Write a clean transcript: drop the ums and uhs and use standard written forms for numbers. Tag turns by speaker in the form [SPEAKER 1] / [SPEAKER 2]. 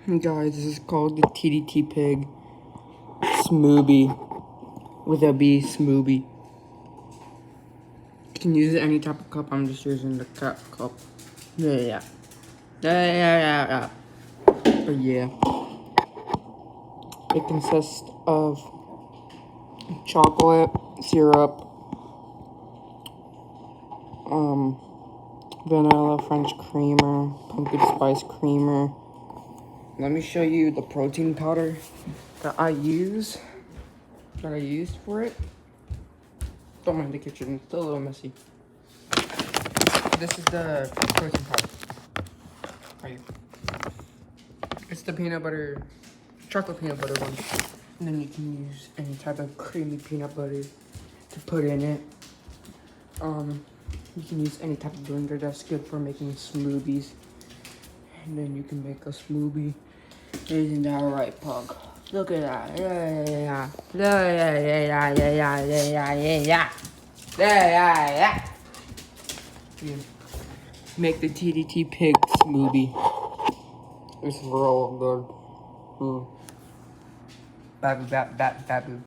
[SPEAKER 1] Hey guys, this is called the Tdtpig smoobie with a B, smoobie. You can use any type of cup. I'm just using the cup. Yeah. But yeah, it consists of chocolate syrup, vanilla French creamer, pumpkin spice creamer. Let me show you the protein powder that I used for it. Don't mind the kitchen, it's still a little messy. This is the protein powder. Right here. It's the chocolate peanut butter one. And then you can use any type of creamy peanut butter to put in it. You can use any type of blender that's good for making smoothies. And then you can make a smoothie. Isn't that right, Pug? Look at that. Yeah. Make the Tdtpig smoothie. It's real good. Babu.